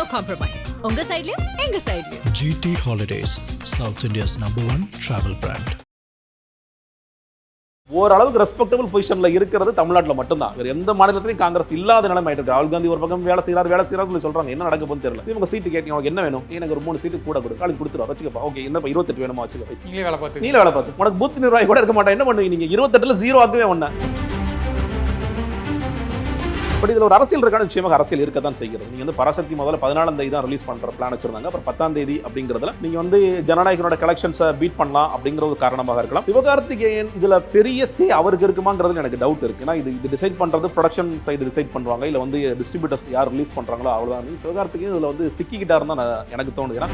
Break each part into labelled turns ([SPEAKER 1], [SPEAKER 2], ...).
[SPEAKER 1] No compromise. உங்க சைடுலயும் எங்க சைடுலயும்.
[SPEAKER 2] GT Holidays, South India's #1 travel brand.
[SPEAKER 3] ஓரளவுக்கு ரெஸ்பெக்டபிள் பொசிஷன்ல இருக்கிறது தமிழ்நாட்டில் மட்டும்தான். வேற எந்த மாநிலத்திலையும் காங்கிரஸ் இல்லாத நிலைமை ஆயிட்டு இருக்கு. ராகுல் காந்தி ஒரு பக்கம் வேலை செய்யறாரு சொல்றாங்க. என்ன நடக்க போகுது தெரியல. இவங்க சீட்டு கேட்டீங்க, உனக்கு என்ன வேணும்? எனக்கு ஒரு 3 சீட்டு கூட கொடு. நாளைக்கு கொடுத்துருவா, வச்சுக்கப்பா. ஓகே, என்ன 28 வேணுமா, வச்சுக்க. நீங்களே வேலை பார்த்து உனக்கு பூத் நிர்வாகி கூட இருக்க மாட்டேன். என்ன பண்ணுவீங்க நீங்க? 28ல 0 ஆகவே ஒண்ணு. பட் இதில் ஒரு அரசியல் இருக்கான, நிச்சயமாக அரசியல் இருக்க தான் செய்கிறது. நீங்கள் வந்து பராசக்தி முதல்ல 14ஆம் தேதி தான் ரிலீஸ் பண்ணுற பிளான் வச்சிருந்தாங்க. அப்புறம் 10ஆம் தேதி அப்படிங்கிறதுல நீங்கள் வந்து ஜனநாயகனோட கலெக்ஷன்ஸை பீட் பண்ணலாம் அப்படிங்கிற ஒரு காரணமாக இருக்கலாம். சிவகார்த்திகேயன் இதில் பெரிய அவருக்கு இருக்குமாங்கிறது எனக்கு டவுட் இருக்கு. ஏன்னா இது டிசைட் பண்ணுறது ப்ரொடக்ஷன் சைடு டிசைட் பண்ணுவாங்க, இல்லை வந்து டிஸ்ட்ரிபியூட்டர்ஸ் யார் ரிலீஸ் பண்ணுறாங்களோ அவ்வளோதான். சிவகார்த்திகேயன் இதில் வந்து சிக்கிக்கிட்டாருன்னு தான் எனக்கு தோணுது. ஏன்னா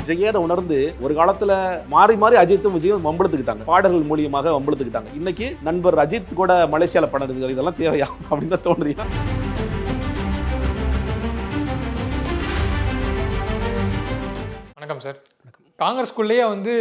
[SPEAKER 3] விஜயதை உணர்ந்து ஒரு காலத்துல மாறி மாறி அஜித்தும் விஜயும் வம்பெடுத்துக்கிட்டாங்க, பாடல்கள் மூலியமாக வம்பெடுத்துக்கிட்டாங்க. இன்னைக்கு நண்பர் அஜித் கூட மலேசியால படம் எடுக்கிறது, இதெல்லாம் தேவையா அப்படின்னு தான் தோணுது.
[SPEAKER 4] வணக்கம் சார். காங்கிரஸ்குள்ளேயே வந்து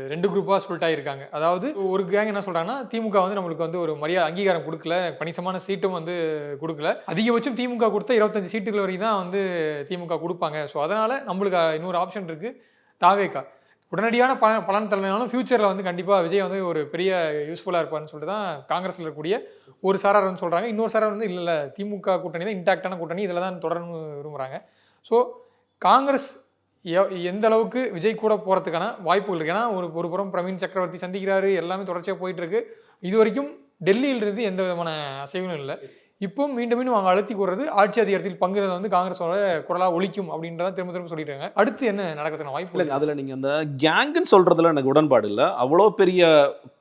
[SPEAKER 4] 2 குரூப்பாக ஸ்பிளிட் ஆகியிருக்காங்க. அதாவது ஒரு கேங் என்ன சொல்கிறாங்கன்னா, திமுக வந்து நம்மளுக்கு வந்து ஒரு மரியாதை அங்கீகாரம் கொடுக்கல, கணிசமான சீட்டும் வந்து கொடுக்கல, அதிகபட்சம் திமுக கொடுத்த 25 சீட்டுகள் வரைக்கும் தான் வந்து திமுக கொடுப்பாங்க. ஸோ அதனால் நம்மளுக்கு இன்னொரு ஆப்ஷன் இருக்குது, தாவேகா. உடனடியான பலன் தரலைனாலும் ஃபியூச்சரில் வந்து கண்டிப்பாக விஜய் வந்து ஒரு பெரிய யூஸ்ஃபுல்லாக இருப்பார்னு சொல்லிட்டு தான் காங்கிரஸில் இருக்கக்கூடிய ஒரு சாரார் வந்து சொல்கிறாங்க. இன்னொரு சாரார் வந்து இல்லை, திமுக கூட்டணி தான் இன்டாக்டான கூட்டணி, இதில் தான் தொடர்ந்து விரும்புகிறாங்க. ஸோ காங்கிரஸ் எந்த அளவுக்கு விஜய் கூட போகிறதுக்கான வாய்ப்புகள் இருக்குது? ஏன்னா ஒரு புறம் பிரவீன் சக்கரவர்த்தி சந்திக்கிறாரு, எல்லாமே தொடர்ச்சியாக போயிட்டுருக்கு. இது வரைக்கும் டெல்லியிலிருந்து எந்த விதமான அசைவும் இல்லை. இப்போ மீண்டும் அவங்க அழுத்தி கூடுறது ஆட்சி அதிகாரத்தில் பங்குறது வந்து காங்கிரஸோட குரலாக ஒழிக்கும் அப்படின்றத திரும்ப சொல்லிட்டாங்க. அடுத்து என்ன நடக்கிறதுக்கான வாய்ப்பு இல்லை?
[SPEAKER 3] அதில் நீங்கள் அந்த கேங்குன்னு சொல்கிறதுல எனக்கு உடன்பாடு இல்லை. அவ்வளோ பெரிய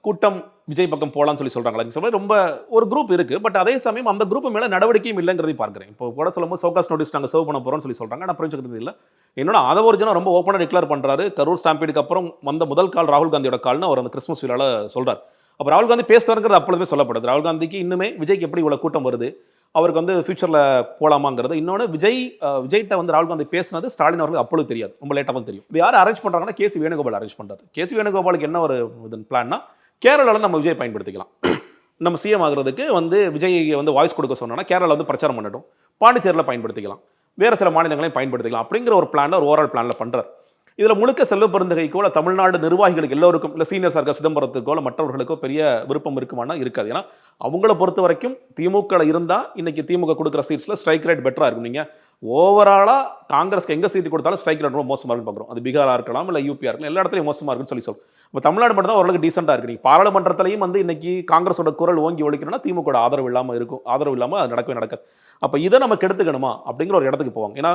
[SPEAKER 3] கூட்டம் விஜய் பக்கம் போகலான்னு சொல்கிறாங்களா சொல்ல ரொம்ப ஒரு குரூப் இருக்குது. பட் அதே சமயம் அந்த குரூப் மேலே நடவடிக்கையும் இல்லைங்கிறதையும் பார்க்குறேன். இப்போ கூட சொல்லும்போது சோகாஸ் நோட்டீஸ் நாங்கள் சர்வ் பண்ண போகிறோம்னு சொல்கிறாங்க. ஆனால் புரிஞ்சுக்கிறது இல்லை. என்னோட ஆதவர்ஜனா ரொம்ப ஓப்பனாக டிக்ளேர் பண்ணுறாரு. கரூர் ஸ்டாம்பீடுக்கு அப்புறம் வந்த முதல் கால் ராகுல் காந்தியோட கால்னு அவர் அந்த கிறிஸ்மஸ் விழாவில் சொல்கிறார். அப்போ ராகுல் காந்தி பேசுவாருங்கிறது அப்பொழுதுமே சொல்லப்படுது. ராகுல் காந்திக்கு இன்னுமே விஜய்க்கு எப்படி இவ்வளோ கூட்டம் வருது, அவருக்கு வந்து ஃபியூச்சரில் போகலாமாங்கிறது. இன்னொன்று விஜய்கிட்ட வந்து ராகுல் காந்தி பேசினது ஸ்டாலின் அவர்களுக்கு அப்பொழுது தெரியாது, ரொம்ப லேட்டாக தான் தெரியும். இது யார் அரேஞ்ச் பண்ணுறாங்கன்னா கேசி வேணுகோபால் அரேஞ்ச் பண்ணுறாரு. கேசி வேணுகோபாலுக்கு என்ன ஒரு பிளான்னா, கேரளாவில் நம்ம விஜய் பயன்படுத்திக்கலாம். நம்ம சிஎம் ஆகிறதுக்கு வந்து விஜய் வந்து வாய்ஸ் கொடுக்க சொன்னோன்னா கேரளா வந்து பிரச்சாரம் பண்ணட்டும், பாண்டிச்சேரியில் பயன்படுத்திக்கலாம், வேறு சில மாநிலங்களையும் பயன்படுத்திக்கலாம் அப்படிங்கிற ஒரு பிளான், ஒரு ஓவரால் பிளானில் பண்ணுறாரு. இதில் முழுக்க செல்வ பெருந்தகைக்கோ இல்லை தமிழ்நாடு நிர்வாகிகளுக்கு எல்லோருக்கும், இல்லை சீனியர்ஸாக இருக்க சிதம்பரத்துக்கோ இல்லை மற்றவர்களுக்கோ பெரிய விருப்பம் இருக்குமானா இருக்காது. ஏன்னா அவங்கள பொறுத்த வரைக்கும் திமுக இருந்தால் இன்னைக்கு திமுக கொடுக்குற சீட்ஸில் ஸ்ட்ரைக் ரேட் பெட்டராக இருக்கும். நீங்கள் ஓவராலாக காங்கிரஸ்க்கு எங்கே சீட்டு கொடுத்தாலும் ஸ்ட்ரைக் ரேட் ரொம்ப மோசமாக இருக்குன்னு பார்க்குறோம். அது பீகாராக இருக்கலாம், இல்லை யூபியாக இருக்கலாம், எல்லா இடத்துலையும் மோசமாக இருக்குன்னு சொல்லுவோம். இப்போ தமிழ்நாடு மட்டும் தான் ஓரளவுக்கு டீசெண்டாக இருக்குது. நீங்கள் பாராளுமன்றத்திலையும் வந்து இன்னைக்கு காங்கிரஸோட குரல் ஓங்கி ஒழிக்கணும்னா திமுக ஆதரவு இல்லாமல் அது நடக்கவே நடக்காது. அப்போ இதை நம்ம கெடுத்துக்கணுமா அப்படிங்கிற ஒரு இடத்துக்கு போவாங்க. ஏன்னா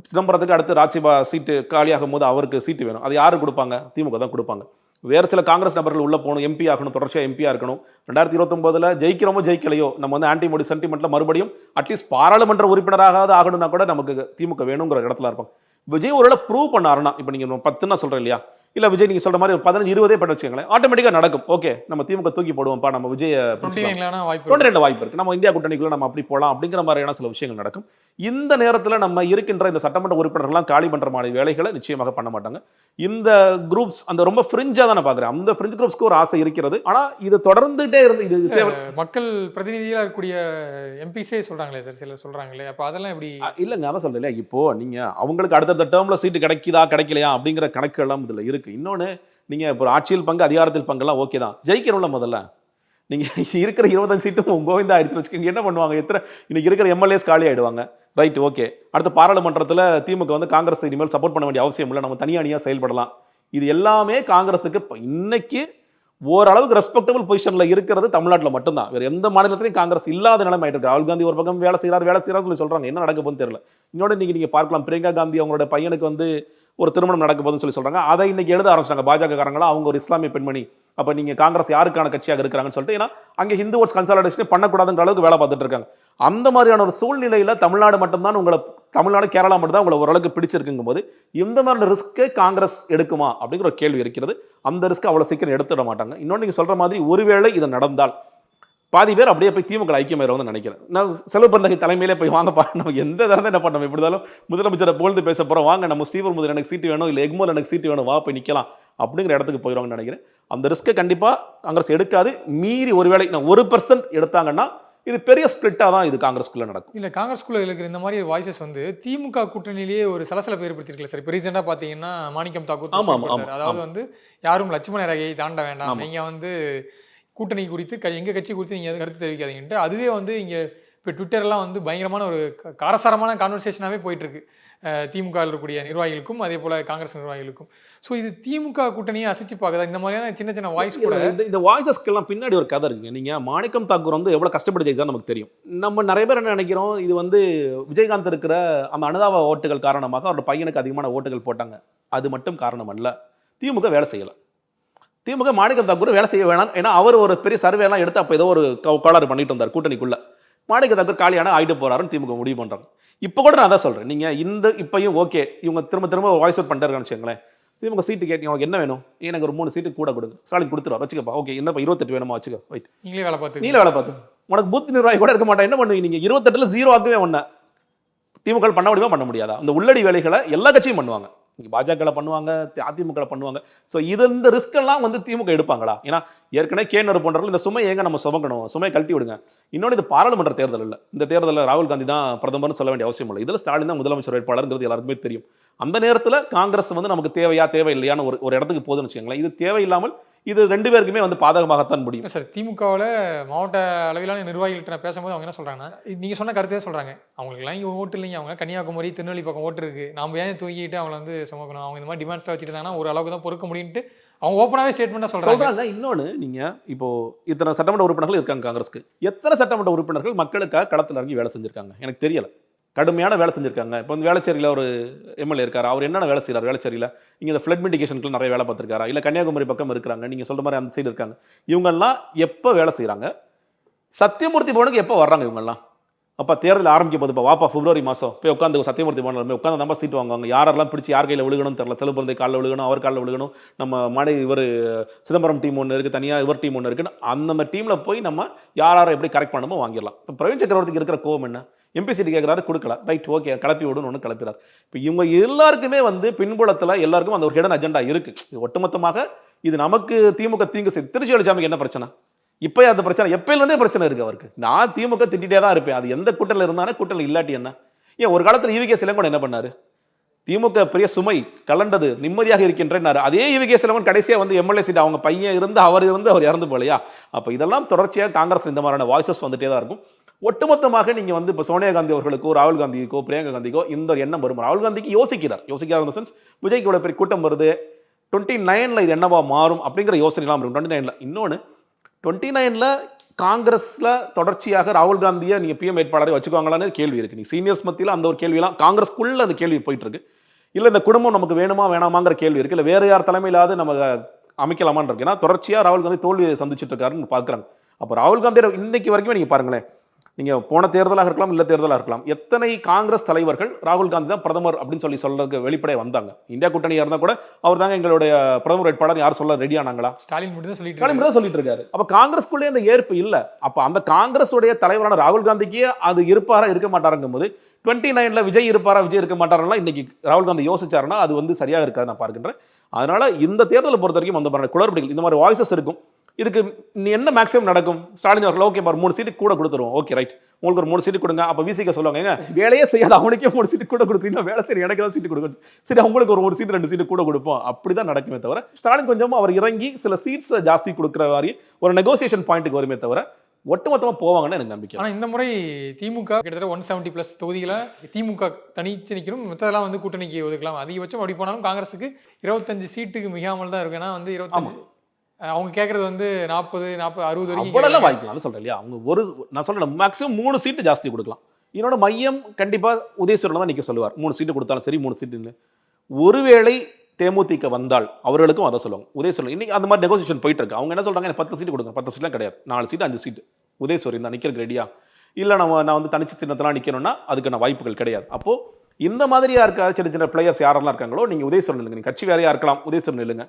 [SPEAKER 3] சிதம்பரத்துக்கு அடுத்து ராஜ்யசபா சீட்டு காலியாகும் போது அவருக்கு சீட்டு வேணும். அது யாரு கொடுப்பாங்க? திமுக தான் கொடுப்பாங்க. வேறு சில காங்கிரஸ் நபர்கள் உள்ள போகணும், எம்பி ஆகணும், தொடர்ச்சியாக எம்பியாக இருக்கணும். 2029 ஜெயிக்கிறோமோ ஜெயிக்கலையோ நம்ம வந்து ஆன்டி மோடி சென்டிமெண்ட்டில் மறுபடியும் அட்லீஸ்ட் பாராளுமன்ற உறுப்பினராக ஆகணும்னா கூட நமக்கு திமுக வேணுங்கிற இடத்துல இருப்பாங்க. விஜய் ஒரு ப்ரூவ் பண்ணாருன்னா, இப்போ நீங்கள் 10 சொல்கிறேன் இல்லையா, இல்லை விஜய் நீங்கள் சொல்கிற மாதிரி ஒரு 15-20 பண்ண வச்சுக்கோங்களேன், ஆட்டோமேட்டிக்காக நடக்கும். ஓகே, நம்ம திமுக தூக்கி போடுவோம்ப்பா, நம்ம விஜய் 22 வாய்ப்பு இருக்குது, நம்ம இந்தியா கூட்டணிக்குள்ள நம்ம அப்படி போகலாம் அப்படிங்கிற மாதிரியான சில விஷயங்கள் நடக்கும். இந்த நேரத்தில் நம்ம இருக்கின்ற இந்த சட்டமன்ற உறுப்பினர்கள்லாம் காலி பண்ணுற மாதிரி வேலைகளை நிச்சயமாக பண்ண மாட்டாங்க. இந்த குரூப்ஸ் அந்த ரொம்ப ஃப்ரிஞ்சாக தான் நான் பார்க்குறேன். அந்த ஃப்ரிஞ்ச் குரூப்ஸ்க்கு ஒரு ஆசை இருக்கிறது. ஆனால் இது தொடர்ந்துகிட்டே இருந்து இது
[SPEAKER 4] மக்கள் பிரதிநிதியாக இருக்கக்கூடிய எம்பிஸே சொல்கிறாங்களே சார், சிலர் சொல்கிறாங்களே, அப்போ அதெல்லாம் எப்படி?
[SPEAKER 3] இல்லைங்க, அதான் சொல்கிறேன். இப்போது நீங்கள் அவங்களுக்கு அடுத்தடுத்த டேர்மில் சீட்டு கிடைக்குதா கிடைக்கலையா அப்படிங்கிற கணக்கு எல்லாம் இதில் இருக்குது. இன்னொன்று, நீங்கள் இப்போ ஆட்சியில் பங்கு அதிகாரத்தில் பங்கெல்லாம் ஓகே தான், ஜெயிக்கிறோம்ல முதல்ல. நீங்கள் இருக்கிற 25 சீட்டும் கோவிந்தா ஆயிடுச்சுன்னு வச்சுக்கோங்க, என்ன பண்ணுவாங்க? இன்னைக்கு இருக்கிற எம்எல்ஏஸ் காலி ஆகிடுவாங்க. Right, okay. அடுத்த பாராளுமன்றத்தில் திமுக வந்து காங்கிரஸ் இனிமேல் சப்போர்ட் பண்ண வேண்டிய அவசியம் இல்லை, நம்ம தனியாக செயல்படலாம். இது எல்லாமே காங்கிரஸுக்கு இன்னைக்கு ஓரளவுக்கு ரெஸ்பெக்டபிள் பொசிஷனில் இருக்கிறது தமிழ்நாட்டில் மட்டும்தான். வேறு எந்த மாநிலத்திலையும் காங்கிரஸ் இல்லாத நிலைமை ஆகிட்டு இருக்கு. ராகுல் காந்தி ஒரு பக்கம் வேலை செய்கிறாரு சொல்கிறாங்க. என்ன நடக்க போகுதுன்னு தெரியல. இன்னொன்று இன்னைக்கு நீங்கள் பார்க்கலாம், பிரியங்கா காந்தி அவங்களோட பையனுக்கு வந்து ஒரு திருமணம் நடக்க போகுதுன்னு சொல்கிறாங்க. அதை இன்னைக்கு எழுத ஆரம்பிச்சாங்க பாஜக காரங்களா, அவங்க ஒரு இஸ்லாமிய பெண்மணி, அப்போ நீங்கள் காங்கிரஸ் யாருக்கான கட்சியாக இருக்கிறாங்கன்னு சொல்லிட்டு. ஏன்னா அங்கே ஹிந்து ஓட்ஸ் கன்சாலிடேஷன் பண்ணக்கூடாதுன்ற அளவுக்கு வேலை பார்த்துட்டு இருக்காங்க. அந்த மாதிரியான ஒரு சூழ்நிலையில் தமிழ்நாடு மட்டும்தான் தமிழ்நாடு கேரளா மட்டும் தான் உங்களை ஓரளவுக்கு பிடிச்சிருக்குங்கும் போது இந்த மாதிரி ரிஸ்க்கை காங்கிரஸ் எடுக்குமா அப்படிங்கிற ஒரு கேள்வி இருக்கிறது. அந்த ரிஸ்க் அவ்வளோ சீக்கிரம் எடுத்துட மாட்டாங்க. இன்னொன்று நீங்கள் சொல்கிற மாதிரி ஒருவேளை இது நடந்தால் பாதி பேர் அப்படியே போய் திமுக ஐக்கியமாயிரும்னு நினைக்கிறேன். நான் செல்வ பெருந்தகை தலைமையிலே போய் வாங்கப்பா, நம்ம எந்த தரம் என்ன பண்ணோம், எப்படி இருந்தாலும் முதலமைச்சரை புகழ்ந்து பேச போகிறோம், வாங்க நம்ம ஸ்ரீபெரும்புதூர் எனக்கு சீட்டு வேணும், இல்லை எக்மோர் எனக்கு சீட்டு வேணும், வா போய் நிற்கலாம் அப்படிங்கிற இடத்துக்கு போயிடுவாங்கன்னு நினைக்கிறேன். அந்த ரிஸ்க்கை கண்டிப்பாக காங்கிரஸ் எடுக்காது. மீறி ஒருவேளை நான் 1% எடுத்தாங்கன்னா இது பெரிய ஸ்பிளிட்டாக தான் இது காங்கிரஸ்குள்ளே நடக்கும்.
[SPEAKER 4] இல்லை காங்கிரஸ்குள்ளே இருக்கிற இந்த மாதிரி வாய்ஸஸ் வந்து திமுக கூட்டணியிலேயே ஒரு சலசலப்பை ஏற்படுத்தியிருக்கல சார். இப்போ ரீசெண்டாக பார்த்தீங்கன்னா மாணிக்கம் தாக்கூர்
[SPEAKER 3] ஆமா,
[SPEAKER 4] post
[SPEAKER 3] ஆமா,
[SPEAKER 4] போட்டாரு. அதாவது
[SPEAKER 3] ஆமா.
[SPEAKER 4] வந்து யாரும் லட்சுமண ரேகையை தாண்ட வேண்டாம்,
[SPEAKER 3] ஆமா.
[SPEAKER 4] நீங்கள் வந்து கூட்டணி குறித்து எங்கள் கட்சி குறித்து நீங்கள் கருத்து தெரிவிக்காதீங்கன்ட்டு அதுவே வந்து இங்கே இப்போ ட்விட்டர்லாம் வந்து பயங்கரமான ஒரு காரசாரமான கான்வர்சேஷனாகவே போயிட்டுருக்கு திமுக இருக்கக்கூடிய நிர்வாகிகளுக்கும் அதே போல் காங்கிரஸ் நிர்வாகிகளுக்கும். ஸோ இது திமுக கூட்டணியை அசைச்சு பார்க்குதா இந்த மாதிரியான சின்ன சின்ன வாய்ஸ் கூட?
[SPEAKER 3] இந்த வாய்ஸஸ்க்கெல்லாம் பின்னாடி ஒரு கதை இருக்குங்க. நீங்கள் மாணிக்கம் தாக்கூர் வந்து எவ்வளோ கஷ்டப்பட்டு ஜெயிச்சா நமக்கு தெரியும். நம்ம நிறைய பேர் என்ன நினைக்கிறோம், இது வந்து விஜயகாந்த் இருக்கிற அந்த அனுதாப ஓட்டுகள் காரணமாக அவரோட பையனுக்கு அதிகமான ஓட்டுகள் போட்டாங்க. அது மட்டும் காரணம் அல்ல. திமுக வேலை செய்யலை. திமுக மாணிக்கம் தாக்கூர் வேலை செய்ய வேணாம். ஏன்னா அவர் ஒரு பெரிய சர்வேலாம் எடுத்து அப்போ ஏதோ ஒரு கோளாறு பண்ணிட்டு வந்தார் கூட்டணிக்குள்ள. மாணிக்கம் தாக்கூர் காலியான ஆயிட்டு போறாருன்னு திமுக முடிவு பண்றாங்க. இப்போ கூட நான் அதான் சொல்றேன், நீங்க இந்த இப்பயும் ஓகே இவங்க திரும்ப திரும்ப வாய்ஸ் அவுட் பண்ணிட்டாருன்னு வச்சுக்கோங்களேன். திமுக சீட்டு கேட்டு உனக்கு என்ன வேணும், எனக்கு ஒரு 3 சீட்டு கூட கொடுங்க, ஸ்டாலின் கொடுத்துருவா வச்சுக்கப்பா, ஓகே என்னப்பா 28 வேணுமா வச்சுக்க, ரைட்
[SPEAKER 4] நீங்களே வேலை பார்த்து
[SPEAKER 3] நீல வேலை பார்த்து உனக்கு பூத் நிர்வாகி கூட இருக்க மாட்டேன், என்ன பண்ணுவீங்க நீங்க 28ல் 0 ஆக்கவே ஒண்ணு திமுக பண்ண முடியுமா பண்ண முடியாதா? அந்த உள்ளடி வேலைகளை எல்லா கட்சியும் பண்ணுவாங்க. பாஜக பண்ணுவாங்க, அதிமுக பண்ணுவாங்க. ஸோ இந்த ரிஸ்க் எல்லாம் வந்து திமுக எடுப்பாங்களா? ஏன்னா ஏற்கனவே கேனர் போன்றவர்கள் இந்த சுமை எங்க நம்ம சுமக்கணும், சுமையை கழட்டி விடுங்க. இன்னொன்று இது பாராளுமன்ற தேர்தல் இல்லை. இந்த தேர்தலில் ராகுல் காந்தி தான் பிரதமர்னு சொல்ல வேண்டிய அவசியம் இல்லை. இதில் ஸ்டாலின் தான் முதலமைச்சர் வேட்பாளர்ங்கிறது எல்லாருக்குமே தெரியும். அந்த நேரத்தில் காங்கிரஸ் வந்து நமக்கு தேவையா தேவையில்லையான ஒரு இடத்துக்கு போகுதுன்னு வச்சுக்கோங்களேன். இது தேவையில்லாமல் இது 2 பேருக்குமே வந்து பாதகமாகத்தான் முடியும்.
[SPEAKER 4] சார் திமுகவில் மாவட்ட அளவிலான நிர்வாகிகள்கிட்ட நான் பேசும்போது அவங்க என்ன சொல்கிறாங்கன்னா, நீங்கள் சொன்ன கருத்தே சொல்கிறாங்க, அவங்களுக்குலாம் இங்கே ஓட்டு இல்லைங்க, அவங்க கன்னியாகுமரி திருநெல்வேலி பக்கம் ஓட்டு இருக்குது, நாம் ஏன் தூக்கிட்டு அவங்கள வந்து சுமக்கணும், அவங்க இந்த மாதிரி டிமாண்ட்ஸ்லாம் வச்சுருந்தாங்கன்னா ஒரு அளவுக்கு தான் பொறுக்க முடியுன்ட்டு அவங்க ஓப்பனாகவே ஸ்டேட்மெண்ட்டாக சொல்கிறாங்க.
[SPEAKER 3] இன்னொன்று நீங்கள் இப்போ இத்தனை சட்டமன்ற உறுப்பினர்கள் இருக்காங்க காங்கிரஸ்க்கு, எத்தனை சட்டமன்ற உறுப்பினர்கள் மக்களுக்காக களத்தில் இறங்கி வேலை செஞ்சுருக்காங்க எனக்கு தெரியலை. கடுமையான வேலை செஞ்சுருக்காங்க. இப்போ வந்து வேளச்சேரியில் ஒரு எம்எல்ஏ இருக்கார், அவர் என்னென்ன வேலை செய்கிறார் வேளச்சேரியில்? இங்கே இந்த ஃப்ளட் மிட்டிகேஷனுக்கு நிறைய வேலை பார்த்துருக்காரா? இல்லை கன்னியாகுமரி பக்கம் இருக்கிறாங்க, நீங்கள் சொல்கிற மாதிரி அந்த சைடு இருக்காங்க. இவங்கெல்லாம் எப்போ வேலை செய்கிறாங்க? சத்தியமூர்த்தி பவனுக்கு எப்போ வர்றாங்க இவங்கெல்லாம்? அப்போ தேர்தல் ஆரம்பிக்க போது இப்போ வாப்பா பிப்ரவரி மாதம் போய் உட்காந்து சத்தியமூர்த்தி பவனில் போய் உட்காந்து நம்ம சீட்டு வாங்குவாங்க. யாரெல்லாம் பிடிச்சி யார் கையில் விழுகணும்னு தெரியல. தெலுங்குந்தை காலில் விழுகணும், அவர் காலில் விழுகணும், நம்ம இவர் சிதம்பரம் டீம் ஒன்று இருக்குது, தனியாக இவர் டீம் ஒன்று இருக்குன்னு அந்த டீமில் போய் நம்ம யாரை எப்படி கரெக்ட் பண்ணணுமோ வாங்கிடலாம். இப்போ பிரவீன் சக்கரவர்த்திக்கு இருக்கிற கோவம் என்ன? எம்பி சீட்டு கேட்குறாரு, கொடுக்கல, ரைட் ஓகே கிளப்பி விடுன்னு ஒன்று கிளப்பிறாரு. இப்போ இவங்க எல்லாருக்குமே வந்து பின்புலத்தில் எல்லாருக்கும் அந்த ஒரு ஹிடன் அஜெண்டா இருக்குது. இது ஒட்டுமொத்தமாக இது நமக்கு திமுக தீங்கு செய்து. திருச்சி வெளிச்சாமிக்கு என்ன பிரச்சனை? இப்போ அந்த பிரச்சனை எப்பயிலேருந்தே பிரச்சனை இருக்குது அவருக்கு. நான் திமுக திட்டிகிட்டே தான் இருப்பேன், அது எந்த கூட்டத்தில் இருந்தானே கூட்டத்தில் இல்லாட்டி என்ன? ஏன் ஒரு காலத்தில் ஈவிகே சிலங்கோன் என்ன பண்ணார்? திமுக பெரிய சுமை கலண்டது, நிம்மதியாக இருக்கின்றனர். அதே ஈவிகே சிலங்கோன் கடைசியாக வந்து எம்எல்ஏ சீட் அவங்க பையன் இருந்து அவர் இறந்து போலையா? அப்போ இதெல்லாம் தொடர்ச்சியாக காங்கிரஸ் இந்த மாதிரியான வாய்ஸஸ் வந்துட்டே தான் இருக்கும். ஒட்டுமொத்தமாக நீங்கள் வந்து இப்போ சோனியா காந்தி அவர்களுக்கோ ராகுல் காந்திக்கோ பிரியங்கா காந்திக்கோ இந்த ஒரு எண்ணம் வரும். ராகுல் காந்திக்கு யோசிக்கிறார் இந்த சென்ஸ் விஜய்க்கு இவ்வளோ பெரிய கூட்டம் வருது, 29ல் இது என்னவா மாறும் அப்படிங்கிற யோசனைலாம் இருக்கும். 29ல் இன்னொன்று 29ல் காங்கிரஸில் தொடர்ச்சியாக ராகுல் காந்தியை நீங்கள் பிஎம் வேட்பாளரை வச்சுக்குவாங்களான்னு கேள்வி இருக்குது. நீங்கள் சீனியர்ஸ் மத்தியில் அந்த ஒரு கேள்வியெல்லாம் காங்கிரஸ்க்குள்ளே அந்த கேள்வி போயிட்டுருக்கு. இல்லை இந்த குடும்பம் நமக்கு வேணுமா வேணாமாங்கிற கேள்வி இருக்குது. இல்லை வேறு யார் தலைமையிலாவது நம்ம அமைக்கலாமான்னு இருக்கு. ஏன்னா தொடர்ச்சியாக ராகுல் காந்தி தோல்வியை சந்திச்சுட்டு இருக்காருன்னு பார்க்குறாங்க. அப்போ ராகுல் காந்தியோட இன்னைக்கு வரைக்கும் நீங்கள் பாருங்களேன், நீங்கள் போன தேர்தலாக இருக்கலாம் இல்லை தேர்தலாக இருக்கலாம், எத்தனை காங்கிரஸ் தலைவர்கள் ராகுல் காந்தி தான் பிரதமர் அப்படின்னு சொல்றதுக்கு வெளிப்படையாக வந்தாங்க. இந்தியா கூட்டணியாக இருந்தால் கூட அவர் தாங்க எங்களுடைய பிரதமர் வேட்பாளர் யார் சொல்ல ரெடி ஆனாங்களா?
[SPEAKER 4] ஸ்டாலின் மட்டும் தான்
[SPEAKER 3] சொல்லிட்டு இருக்காரு. அப்போ காங்கிரஸ்குள்ளே அந்த ஏற்பு இல்லை. அப்போ அந்த காங்கிரஸுடைய தலைவரான ராகுல் காந்திக்கே அது இருப்பாரா இருக்க மாட்டாருங்கும் போது 29ல் விஜய் இருப்பாரா விஜய் இருக்க மாட்டாரெல்லாம் இன்னைக்கு ராகுல் காந்தி யோசிச்சாருன்னா அது வந்து சரியாக இருக்காது நான் பார்க்கின்றேன். அதனால இந்த தேர்தலை பொறுத்த வரைக்கும் அந்த மாதிரி குளறுபடிகள் இந்த மாதிரி வாய்ஸஸ் இருக்கும். இதுக்கு என்ன மேக்ஸிமம் நடக்கும்? ஸ்டாலின் அவர்கள் ஓகே பாரு 3 சீட்டு கூட கொடுத்துருவோம், ஓகே ரைட் உங்களுக்கு ஒரு 3 சீட்டு கொடுங்க. அப்போ விசிக சொல்லுவாங்க வேலையே செய்யாத அவனுக்கே 3 சீட்டு கூட கொடுக்குறீங்க, வேலை சரி எனக்கு தான் சீட்டு கொடுக்கும், சரி அவங்களுக்கு ஒரு 1 சீட்டு 2 சீட்டு கூட கொடுப்போம். அப்படிதான் நடக்குமே தவிர ஸ்டாலின் கொஞ்சம் அவர் இறங்கி சில சீட்ஸ் ஜாஸ்தி கொடுக்குற மாதிரி ஒரு நெகோசியேஷன் பாயிண்ட்டுக்கு வருமே தவிர ஒட்டுமொத்தமாக போவாங்கன்னு எனக்கு நம்பிக்கை.
[SPEAKER 4] ஆனால் இந்த முறை திமுக கிட்டத்தட்ட 170+ தொகுதிகளை திமுக தனித்து நிற்கிறோம், மற்றதெல்லாம் வந்து கூட்டணிக்கு ஒதுக்கலாம். அதிகபட்சம் அப்படி போனாலும் காங்கிரஸுக்கு 25 சீட்டுக்கு மிகாமல் தான் இருக்கும். ஏன்னா வந்து 25 அவங்க கேட்கறது வந்து 40 60
[SPEAKER 3] வரைக்கும் வாய்க்கலாம் சொல்றேன் இல்லையா? அவங்க நான் சொல்றேன் மேக்ஸிமம் 3 சீட்டு ஜாஸ்தி கொடுக்கலாம். என்னோட மையம் கண்டிப்பா உதயசூரில் தான் நிற்க சொல்லுவார். 3 சீட்டு கொடுத்தாலும் சரி 3 சீட்டு. ஒருவேளை தேமுதிக வந்தால் அவர்களுக்கும் அதை சொல்லுவாங்க. உதயசூரில் இன்னைக்கு அந்த மாதிரி நெகோசியேஷன் போயிட்டு இருக்கு. அவங்க என்ன சொல்றாங்க, 10 சீட்டு கொடுங்க. 10 சீட்லாம் கிடையாது, 4 சீட்டு 5 சீட்டு உதயசூரி தான் நிற்கிறதுக்கு ரெடியா? இல்லை நான் வந்து தனிச்சு சின்னத்தெல்லாம் நிற்கணும்னா அதுக்கான வாய்ப்புகள் கிடையாது. அப்போ இந்த மாதிரியா இருக்க சின்ன சின்ன பிளேயர்ஸ் யாரெல்லாம் இருக்காங்களோ நீங்க உதயசூரில் இல்லைங்க, நீங்க கட்சி வேறையா இருக்கலாம், உதயசூரில் இல்லைங்க.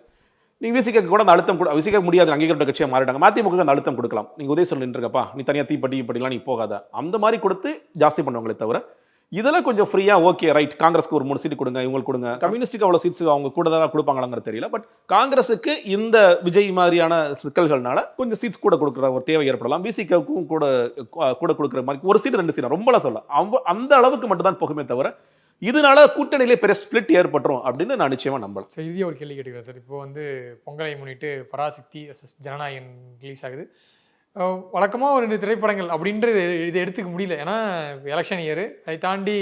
[SPEAKER 3] நீங்கள் விசிக கூட அந்த அழுத்தம் விசிக முடியாது, அங்கீகரிட்ட கட்சியாக மாறிட்டாங்க. மதிமுக அந்த அழுத்தம் கொடுக்கலாம், நீங்கள் உதயசூரில் நின்றுக்கப்பா நீ தனியாக தீப்பட்டிலாம் நீ போகாத, அந்த மாதிரி கொடுத்து ஜாஸ்தி பண்ணுவாங்களே தவிர இதில் கொஞ்சம் ஃப்ரீயாக ஓகே ரைட் காங்கிரஸ்க்கு ஒரு 3 சீட்டு கொடுங்க, இவங்களுக்கு கொடுங்க. கம்யூனிஸ்ட்டுக்கு அவ்வளோ சீட்ஸ் அவங்க கூடுதலாக கொடுப்பாங்களாங்கிறது தெரியல. பட் காங்கிரஸுக்கு இந்த விஜய் மாதிரியான சிக்கல்கள்னால கொஞ்சம் சீட்ஸ் கூட கொடுக்குற ஒரு தேவை ஏற்படலாம். பிசிக்கும் கூட கொடுக்குற மாதிரி ஒரு சீட்டு 2 சீட் ரொம்பலாம் சொல்ல அந்த அளவுக்கு மட்டும் தான் போகுமே தவிர இதனால கூட்டணியிலே பெரிய ஸ்பிளிட் ஏற்பட்டுரும் அப்படின்னு நான் நிச்சயமா நம்பலாம்.
[SPEAKER 4] சார் இதே ஒரு கேள்வி கேட்டுக்கிறேன் சார். இப்போ வந்து பொங்கலை முன்னிட்டு பராசக்தி ஜனநாயகன் ரிலீஸ் ஆகுது. வழக்கமாக ஒரு 2 திரைப்படங்கள் அப்படின்றது இதை எடுத்துக்க முடியல. ஏன்னா எலெக்ஷன் இயரு. அதை தாண்டி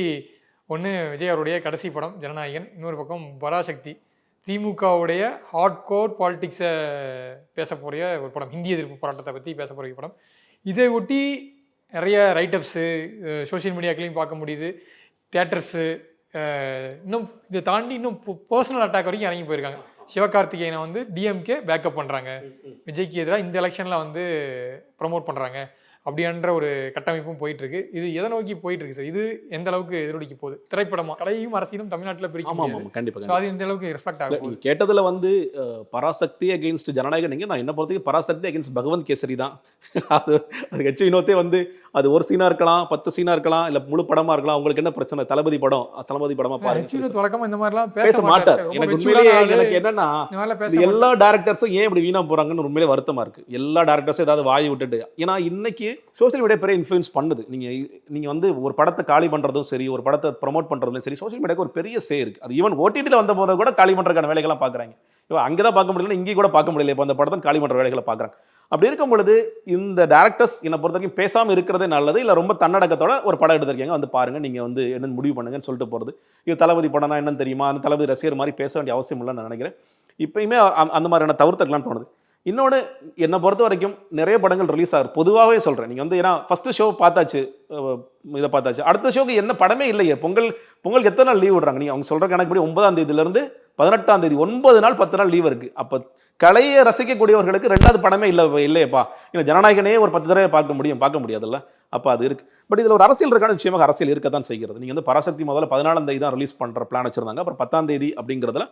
[SPEAKER 4] ஒன்று விஜய் அவருடைய கடைசி படம் ஜனநாயகன், இன்னொரு பக்கம் பராசக்தி திமுகவுடைய ஹார்ட் கோர் பாலிடிக்ஸை பேச போகிற ஒரு படம், ஹிந்தி எதிர்ப்பு போராட்டத்தை பற்றி பேச போகிற படம். இதை ஒட்டி நிறைய ரைட்டப்ஸு சோஷியல் மீடியாக்களையும் பார்க்க முடியுது. தியேட்டர்ஸு இன்னும் இதை தாண்டி இன்னும் பர்சனல் அட்டாக் வரைக்கும் இறங்கி போயிருக்காங்க. சிவகார்த்திகேயனை வந்து டிஎம்கே பேக்கப் பண்ணுறாங்க, விஜய்க்கு எதிராக இந்த எலெக்ஷனில் வந்து ப்ரமோட் பண்ணுறாங்க அப்படின்ற ஒரு கட்டமைப்பும் போயிட்டுருக்கு. இது எதை நோக்கி போயிட்டுருக்கு சார்? இது எந்த அளவுக்கு எதிரொலிக்க போகுது? திரைப்படமா கலையும் அரசியலும் தமிழ்நாட்டில் பிரிக்க முடியாது.
[SPEAKER 3] கண்டிப்பாக
[SPEAKER 4] அது எந்த அளவுக்கு ரெஃப்ளெக்ட் ஆகும்?
[SPEAKER 3] கேட்டதில் வந்து பராசக்தி அகெயின்ஸ்ட் ஜனநாயகன் நீங்கள் நான் என்ன பொறுத்தவரைக்கும் பராசக்தி அகெயின்ஸ்ட் பகவந்த் கேசரி தான். அது கட்சி வினோத்தே வந்து அது ஒரு சீனாக இருக்கலாம், 10 சீனாக இருக்கலாம், இல்லை முழு படமாக இருக்கலாம். உங்களுக்கு என்ன பிரச்சனை? தளபதி படமாக பாருங்க.
[SPEAKER 4] வழக்கமாக இந்த மாதிரிலாம்
[SPEAKER 3] பேச மாட்டார். எனக்கு உண்மையிலேயே எனக்கு என்னன்னா எல்லா டேரக்டர்ஸும் ஏன் இப்படி வீணா போறாங்கன்னு உண்மையிலே வருத்தமா இருக்கு. எல்லா டேரக்டர்ஸும் ஏதாவது வாய் விட்டுட்டு, ஏன்னா இன்னைக்கு சோசியல் மீடியா பெரிய இன்ஃப்ளூயன்ஸ் பண்ணுது. நீங்க வந்து ஒரு படத்தை காலி பண்றதும் சரி, ஒரு படத்தை ப்ரமோட் பண்றதும் சரி, சோசியல் மீடியாவுக்கு ஒரு பெரிய சே இருக்கு. அது ஈவன் ஓடிடியில் வந்த போது கூட காலி பண்றதுக்கான வேலைகள்லாம் பாக்குறாங்க. இப்போ அங்கதான் பார்க்க முடியல, இங்கே கூட பார்க்க முடியல. இப்போ அந்த படத்தை காலி பண்ற வேலைகளை பாக்குறாங்க. அப்படி இருக்கும் பொழுது இந்த டேரக்டர்ஸ் என்னை பொறுத்த வரைக்கும் பேசாமல் இருக்கிறதே நல்லது. இல்லை ரொம்ப தன்னடக்கத்தோட ஒரு படம் எடுத்திருக்கீங்க, வந்து பாருங்க, நீங்கள் வந்து என்ன முடிவு பண்ணுங்கன்னு சொல்லிட்டு போகிறது. இது தளபதி படம்னா என்னன்னு தெரியுமா, அந்த தளபதி ரசிகர் மாதிரி பேச வேண்டிய அவசியம் இல்லைன்னு நான் நினைக்கிறேன். இப்பயுமே அந்த மாதிரியான தவிர்த்துக்கலாம்னு தோணுது. இன்னொன்று என்னை பொறுத்த வரைக்கும் நிறைய படங்கள் ரிலீஸ் ஆகுது. பொதுவாகவே சொல்கிறேன், நீங்கள் வந்து ஏன்னா ஃபஸ்ட்டு ஷோ பார்த்தாச்சு, இதை பார்த்தாச்சு, அடுத்த ஷோக்கு என்ன படமே இல்லையே. பொங்கலுக்கு எத்தனை நாள் லீவ் விடுறாங்க? நீங்கள் அவங்க சொல்கிற கணக்குப்படி 9ஆம் தேதியிலேருந்து 18ஆம் தேதி 9 நாள் 10 நாள் லீவ் இருக்குது. அப்போ கலையை ரசிக்கக்கூடியவர்களுக்கு 2வது படமே இல்லையப்பா. ஏன்னா ஜனநாயகனே ஒரு 10 தடவை பார்க்க முடியாதுல்ல. அப்போ அது இருக்குது. பட் இதில் ஒரு அரசியல் இருக்கான நிச்சயமாக அரசியல் இருக்க தான் செய்கிறது. நீங்கள் வந்து பராசக்தி முதல்ல 14ஆம் தேதி தான் ரிலீஸ் பண்ணுற பிளான் வச்சுருந்தாங்க. அப்புறம் 10ஆம் தேதி அப்படிங்கிறதுல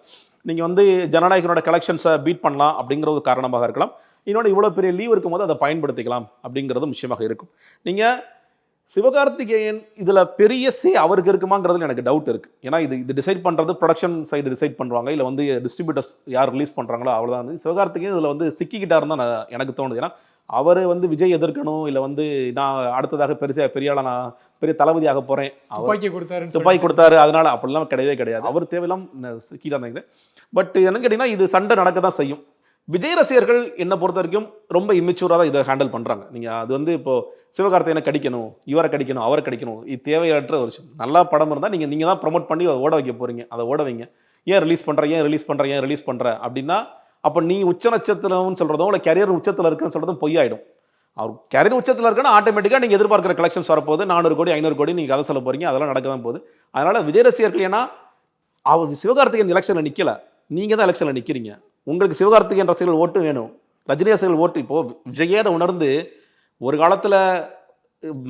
[SPEAKER 3] நீங்கள் வந்து ஜனநாயகனோட கலெக்ஷன்ஸை பீட் பண்ணலாம் அப்படிங்கிற ஒரு காரணமாக இருக்கலாம். இன்னொன்று இவ்வளோ பெரிய லீவ் இருக்கும்போது அதை பயன்படுத்திக்கலாம் அப்படிங்கிறதும் நிச்சயமாக இருக்கும். நீங்கள் சிவகார்த்திகேயன் இதில் பெரிய அவருக்கு இருக்குமாங்கிறதுல எனக்கு டவுட் இருக்குது. ஏன்னா இது டிசைட் பண்ணுறது ப்ரொடக்ஷன் சைடு டிசைட் பண்ணுவாங்க, இல்லை வந்து டிஸ்ட்ரிபியூட்டர்ஸ் யார் ரிலீஸ் பண்ணுறாங்களோ அவ்வளோதான். சிவகார்த்திகேயன் இதில் வந்து சிக்கிக்கிட்டாருன்னு தான் எனக்கு தோணுது. ஏன்னா அவர் வந்து விஜய் எதிர்க்கணும், இல்லை வந்து நான் அடுத்ததாக பெரிய ஆளா நான் பெரிய தளபதியாக போகிறேன், துப்பாக்கி கொடுத்தாரு, அதனால அப்படிலாம் கிடையாது. அவர் தேவையில்லாம் சிக்கிட்டாங்க. பட் என்னன்னு கேட்டிங்கன்னா இது சண்டை நடக்க தான் செய்யும். விஜய் ரசிகர்கள் என்னை பொறுத்த வரைக்கும் ரொம்ப இம்மெச்சூராக தான் இதை ஹேண்டில் பண்ணுறாங்க. நீங்கள் அது வந்து இப்போது சிவகார்த்திகேயனை கடிக்கணும், இவரை கடிக்கணும், அவரை கடிக்கணும், இது தேவையற்ற ஒரு விஷயம். நல்லா படம் இருந்தால் நீங்கள் தான் ப்ரமோட் பண்ணி ஓட வைக்க போகிறீங்க. அதை ஓட வைங்க. ஏன் ரிலீஸ் பண்ணுற அப்படின்னா அப்போ நீ உச்ச நட்சத்திரம்னு சொல்கிறதும் இல்லை கேரியர் உச்சத்தில் இருக்குன்னு சொல்கிறதும் பொய்யாயிடும். அவர் கேரியர் உச்சத்தில் இருக்குன்னா ஆட்டோமேட்டிக்காக நீங்கள் எதிர்பார்க்குற கலெக்ஷன்ஸ் வரப்போகுது. 400 கோடி 500 கோடி நீங்கள் கதை சொல்ல போகிறீங்க, அதெல்லாம் நடக்க தான் போகுது. அதனால் விஜய் ரசிகர்கள் ஏன்னா அவர் சிவகார்த்திகேயன் எலெக்ஷனில் நிற்கல, நீங்கள் தான் எலெக்ஷனில் நிற்கிறீங்க. உங்களுக்கு சிவகார்த்திகேயன் ரசிகர்கள் ஓட்டு வேணும், ரஜினி ரசிகர்கள் ஓட்டு. இப்போது விஜயே அதை உணர்ந்து ஒரு காலத்தில்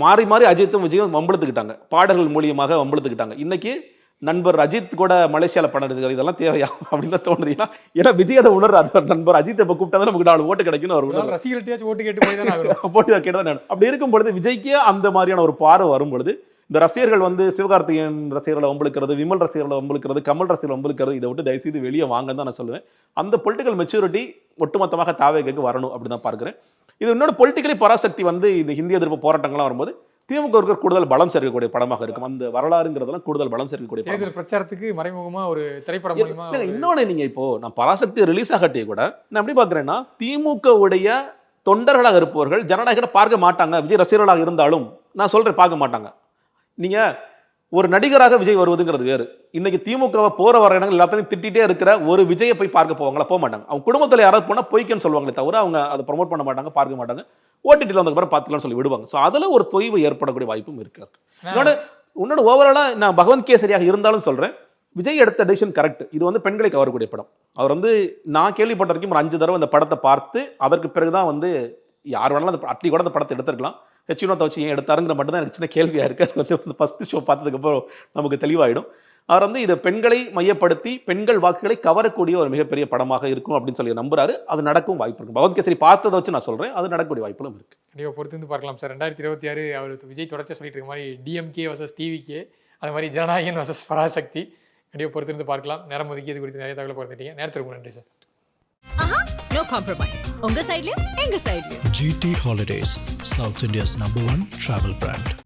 [SPEAKER 3] மாறி அஜித்தும் விஜயும் வம்பெடுத்துக்கிட்டாங்க, பாடல்கள் மூலியமாக வம்பெடுத்துக்கிட்டாங்க. இன்னைக்கு நண்பர் அஜித் கூட மலேசியாவில் படம் எடுத்துக்காரு. இதெல்லாம் தேவையா அப்படின்னு தான் தோணுது. ஏன்னா விஜய் அதை உணர்றாரு. நண்பர் அஜித் இப்போ கூப்பிட்டா தான் நமக்கு 4 ஓட்டு கிடைக்குன்னு அவர்
[SPEAKER 4] ரசிகர்கிட்டயாச்சும் ஓட்டு கேட்டு போய் தான்
[SPEAKER 3] போட்டு கேட்டு. அப்படி இருக்கும் பொழுது விஜய்க்கே அந்த மாதிரியான ஒரு பார்வை வரும் பொழுது இந்த ரசிகர்கள் வந்து சிவகார்த்திகேயன் ரசிகர்களை வம்பளுக்கிறது, விமல் ரசிகர்களை வம்பளுக்கிறது, கமல் ரசிகர்களை வம்பளுக்கிறது, இதை விட்டு தயவுசெய்து வெளியே வாங்கன்னு தான் நான் சொல்லுவேன். அந்த பொலிட்டிக்கல் மெச்சூரிட்டி ஒட்டுமொத்தமாக தாவேக்கு வரணும் அப்படி தான் பார்க்குறேன். இது இன்னொரு பொலிட்டிக்கலி பராசக்தி வந்து இந்த ஹிந்தி எதிர்ப்பு போராட்டங்கள்லாம் வரும்போது திமுக கூடுதல் பலம் சேர்க்கக்கூடிய படமாக இருக்கும். அந்த வரலாறுங்கிறதெல்லாம் கூடுதல் பலம் சேர்க்கக்கூடிய
[SPEAKER 4] தேர்தல் பிரச்சாரத்துக்கு மறைமுகமா ஒரு திரைப்படம் மூலமா.
[SPEAKER 3] இன்னொன்று நீங்கள் இப்போ நான் பராசக்தி ரிலீஸ் ஆகட்டே கூட நான் எப்படி பார்க்குறேன்னா திமுகவுடைய தொண்டர்களாக இருப்பவர்கள் ஜனநாயகனை பார்க்க மாட்டாங்க. விஜய் ரசிகர்களாக இருந்தாலும் நான் சொல்கிறேன் பார்க்க மாட்டாங்க. நீங்கள் ஒரு நடிகராக விஜய் வருவதுங்கிறது வேறு. இன்னைக்கு திமுகவை போகிற வர இடங்கள் எல்லாத்தையும் திட்டிகிட்டே இருக்கிற ஒரு விஜயை போய் பார்க்க போவாங்களா? போக மாட்டாங்க. அவங்க குடும்பத்தில் யாராவது போனால் பொய்க்குன்னு சொல்லுவாங்களே தவிர அவங்க அதை ப்ரமோட் பண்ண மாட்டாங்க, பார்க்க மாட்டாங்க. ஓடிடியில் வந்ததுக்கப்புறம் பார்த்துக்கலாம்னு சொல்லி விடுவாங்க. ஸோ அதில் ஒரு தொய்வு ஏற்படக்கூடிய வாய்ப்பும் இருக்காது. இன்னொன்று ஓவராலாக நான் பகவந்த் கேசரியாக இருந்தாலும் சொல்கிறேன், விஜய் எடுத்த டெசிஷன் கரெக்ட். இது வந்து பெண்களை கவரக்கூடிய படம். அவர் வந்து நான் கேள்விப்பட்ட வரைக்கும் ஒரு 5 தடவை அந்த படத்தை பார்த்து அதற்கு பிறகுதான் வந்து யார் வேணாலும் அந்த அட்லி கூட அந்த படத்தை எடுத்துருக்கலாம். ஹெச்வினோத்தை வச்சு ஏன் எடுத்தாருங்கிற மட்டும் தான் எனக்கு சின்ன கேள்வியாக இருக்குது. அது வந்து ஃபஸ்ட்டு ஷோ பார்த்ததுக்கப்புறம் நமக்கு தெளிவாயிடும். அவர் வந்து இதை பெண்களை மையப்படுத்தி பெண்கள் வாக்குகளை கவரக்கூடிய ஒரு மிகப்பெரிய படமாக இருக்கும் அப்படின்னு சொல்லி நம்புறாரு. அது நடக்கும் வாய்ப்பு இருக்கும். பகவந்த் கேசரி பார்த்ததை வச்சு நான் சொல்கிறேன், அது நடக்கக்கூடிய வாய்ப்புகளும் இருக்குது.
[SPEAKER 4] கண்டிப்பாக பொறுத்து வந்து பார்க்கலாம் சார். 2026 அவர் விஜய் தொடர்ச்சியாக சொல்லிட்டு இருக்க மாதிரி டிஎம்கே வர்சஸ் டிவிகே அது மாதிரி ஜனநாயகன் வர்சஸ் பராசக்தி கண்டிப்பாக பொறுத்திருந்து பார்க்கலாம். நேரம் ஒதுக்கி இது குறித்து நிறைய தகவலை பொறுத்துட்டீங்க. நேரத்திற்கு நன்றி சார்.
[SPEAKER 1] ஆஹா, நோ காம்ப்ரமைஸ். உங்க சைடுலயும் எங்க சைடுலயும்.
[SPEAKER 2] GT Holidays, South India's #1 travel brand.